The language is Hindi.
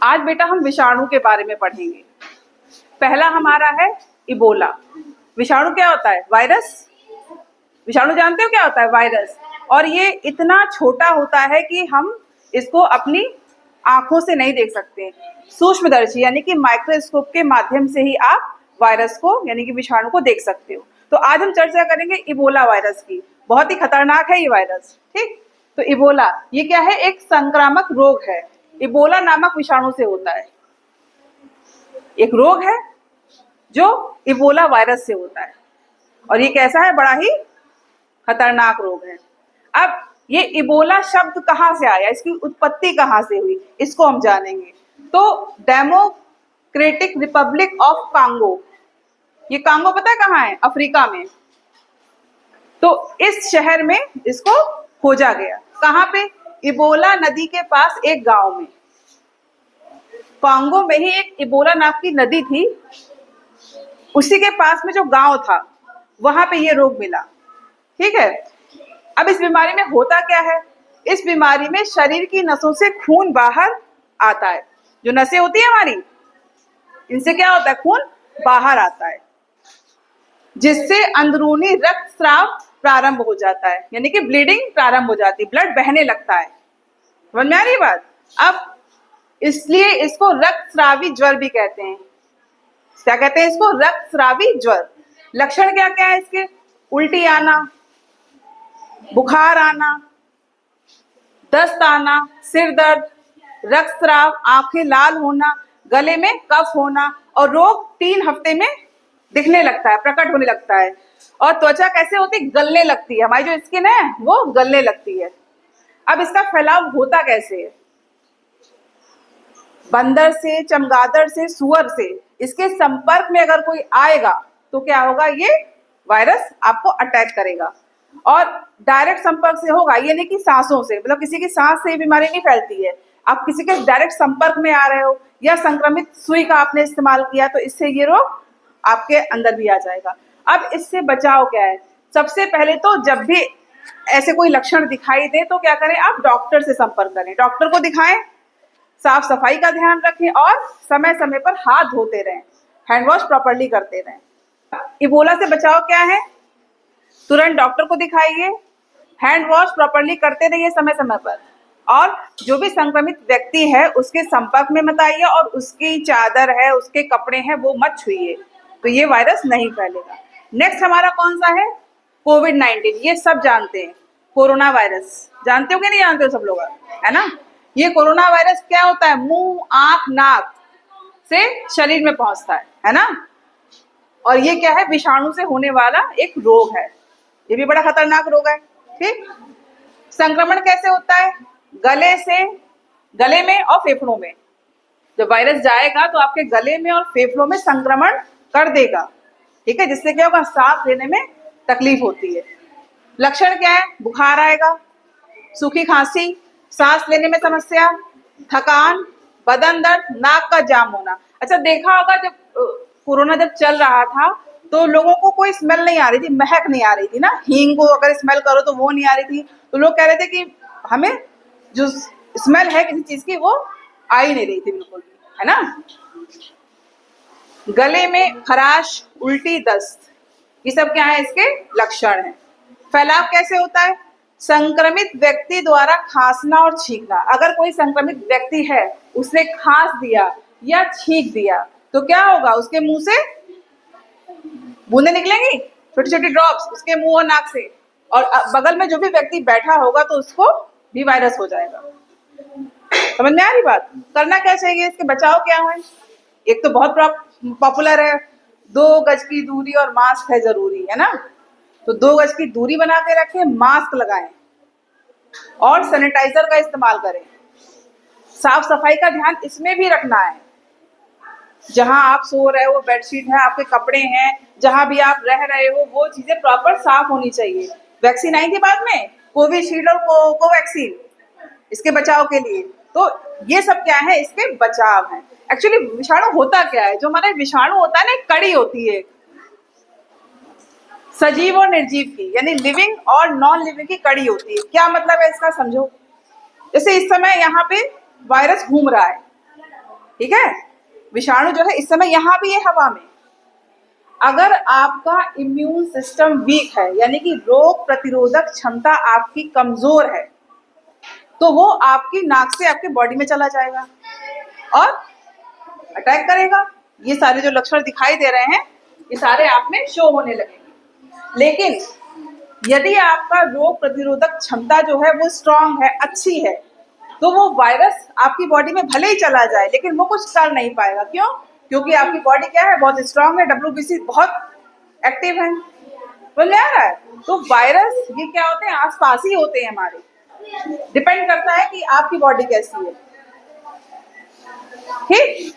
आज बेटा हम विषाणु के बारे में पढ़ेंगे। पहला हमारा है इबोला। विषाणु क्या होता है? वायरस। विषाणु जानते हो क्या होता है? वायरस। और ये इतना छोटा होता है कि हम इसको अपनी आंखों से नहीं देख सकते। सूक्ष्मदर्शी यानी कि माइक्रोस्कोप के माध्यम से ही आप वायरस को यानी कि विषाणु को देख सकते हो। तो आज हम चर्चा करेंगे इबोला वायरस की। बहुत ही खतरनाक है ये वायरस। ठीक, तो इबोला ये क्या है? एक संक्रामक रोग है। इबोला नामक विषाणु से होता है। एक रोग है जो इबोला वायरस से होता है और ये कैसा है? बड़ा ही खतरनाक रोग है। अब ये इबोला शब्द कहाँ से आया, इसकी उत्पत्ति कहाँ से हुई, इसको हम जानेंगे। तो डेमोक्रेटिक रिपब्लिक ऑफ कांगो, ये कांगो पता है कहाँ है? अफ्रीका में। तो इस शहर में इसको खोजा गया। कहाँ पे? इबोला नदी के पास एक गांव में। कांगो में ही एक इबोला नाम की नदी थी, उसी के पास में जो गांव था वहां पे ये रोग मिला। ठीक है। अब इस बीमारी में होता क्या है? इस बीमारी में शरीर की नसों से खून बाहर आता है। जो नसें होती है हमारी, इनसे क्या होता है? खून बाहर आता है, जिससे अंदरूनी रक्तस्राव प्रारंभ हो जाता है, यानी कि ब्लीडिंग प्रारंभ हो जाती है, ब्लड बहने लगता है। समझ में आ रही बात? अब इसलिए इसको रक्तस्रावी ज्वर भी कहते हैं। क्या कहते हैं इसको? रक्तस्रावी ज्वर। लक्षण क्या क्या है इसके? उल्टी आना, बुखार आना, दस्त आना, सिर दर्द, रक्तस्राव, आंखें लाल होना, गले में कफ होना और रोग 3 हफ्ते में दिखने लगता है, प्रकट होने लगता है। और त्वचा कैसे होती है? गलने लगती है। हमारी जो स्किन है वो गलने लगती है। अब इसका फैलाव होता कैसे है? बंदर से, चमगादड़ से, सुअर से, इसके संपर्क में अगर कोई आएगा तो क्या होगा? ये वायरस आपको अटैक करेगा। और डायरेक्ट संपर्क से होगा, ये नहीं कि सांसों से, मतलब किसी की सांस से ये बीमारी नहीं फैलती है। आप किसी के डायरेक्ट संपर्क में आ रहे हो या संक्रमित सुई का आपने इस्तेमाल किया तो इससे ये रोग आपके अंदर भी आ जाएगा। अब इससे बचाव क्या है? सबसे पहले तो जब भी ऐसे कोई लक्षण दिखाई दे तो क्या करें? आप डॉक्टर से संपर्क करें, डॉक्टर को दिखाएं, साफ सफाई का ध्यान रखें और समय समय पर हाथ धोते रहें, हैंड वॉश प्रॉपर्ली करते रहें। इबोला से बचाव क्या है? तुरंत डॉक्टर को दिखाइए, हैंड वॉश प्रॉपर्ली करते रहिए समय समय पर, और जो भी संक्रमित व्यक्ति है उसके संपर्क में मत आइए और उसकी चादर है, उसके कपड़े हैं, वो मत छुइए, तो ये वायरस नहीं फैलेगा। नेक्स्ट हमारा कौन सा है? कोविड-19। ये सब जानते हैं, कोरोना वायरस जानते हो कि नहीं जानते हो? सब लोग, है ना? ये कोरोना वायरस क्या होता है? मुंह, आंख, नाक से शरीर में पहुंचता है ना? और ये क्या है? विषाणु से होने वाला एक रोग है। ये भी बड़ा खतरनाक रोग है। ठीक, संक्रमण कैसे होता है? गले से, गले में और फेफड़ों में। जब वायरस जाएगा तो आपके गले में और फेफड़ों में संक्रमण कर देगा। ठीक है, जिससे क्या होगा? सांस लेने में तकलीफ होती है। लक्षण क्या है? बुखार आएगा, सूखी खांसी, सांस लेने में समस्या, थकान, बदन दर्द, नाक का जाम होना। अच्छा, देखा होगा जब कोरोना जब चल रहा था तो लोगों को कोई स्मेल नहीं आ रही थी, महक नहीं आ रही थी ना। हींग को अगर स्मेल करो तो वो नहीं आ रही थी, तो लोग कह रहे थे कि हमें जो स्मेल है किसी चीज की वो आ ही नहीं रही थी बिल्कुल भी, है ना? गले में खराश, उल्टी, दस्त, ये सब क्या है? इसके लक्षण हैं। फैलाव कैसे होता है? संक्रमित व्यक्ति द्वारा खांसना और छींकना। अगर कोई संक्रमित व्यक्ति है, उसने खांस दिया या छींक दिया तो क्या होगा? उसके मुंह से बूंदें निकलेंगी, छोटी छोटी ड्रॉप्स, उसके मुंह और नाक से, और बगल में जो भी व्यक्ति बैठा होगा तो उसको भी वायरस हो जाएगा। समझ में आ रही बात? करना क्या चाहिए? इसके बचाव क्या है? एक तो बहुत पॉपुलर है, 2 गज की दूरी और मास्क है जरूरी, है ना? तो 2 गज की दूरी बना के रखें, मास्क लगाएं और सैनिटाइजर का इस्तेमाल करें। साफ सफाई का ध्यान इसमें भी रखना है। जहां आप सो रहे हो, बेडशीट है, आपके कपड़े हैं, जहां भी आप रह रहे हो, वो चीजें प्रॉपर साफ होनी चाहिए। वैक्सीन आई थी बाद में, कोविशील्ड और कोवैक्सीन, इसके बचाव के लिए। तो ये सब क्या है? इसके बचाव है। एक्चुअली विषाणु होता क्या है? जो हमारा विषाणु होता है ना, एक कड़ी होती है सजीव और निर्जीव की, यानी लिविंग और नॉन लिविंग की कड़ी होती है। क्या मतलब है इसका? समझो, जैसे इस समय यहाँ पे वायरस घूम रहा है, ठीक है। विषाणु जो है इस समय यहाँ भी है हवा में। अगर आपका इम्यून सिस्टम वीक है, यानी कि रोग प्रतिरोधक क्षमता आपकी कमजोर है, तो वो आपकी नाक से आपके बॉडी में चला जाएगा और अटैक करेगा। ये सारे जो लक्षण दिखाई दे रहे हैं ये सारे आप में शो होने लगेंगे। लेकिन यदि आपका रोग प्रतिरोधक क्षमता जो है वो स्ट्रांग है, अच्छी है, तो वो वायरस आपकी बॉडी में भले ही चला जाए लेकिन वो कुछ कर नहीं पाएगा। क्यों? क्योंकि आपकी बॉडी क्या है, बहुत स्ट्रांग है, WBC बहुत एक्टिव है। बोल में आ रहा है? तो वायरस ये क्या होते हैं, आसपास ही होते हैं हमारे। डिपेंड करता है कि आपकी बॉडी कैसी है। ठीक।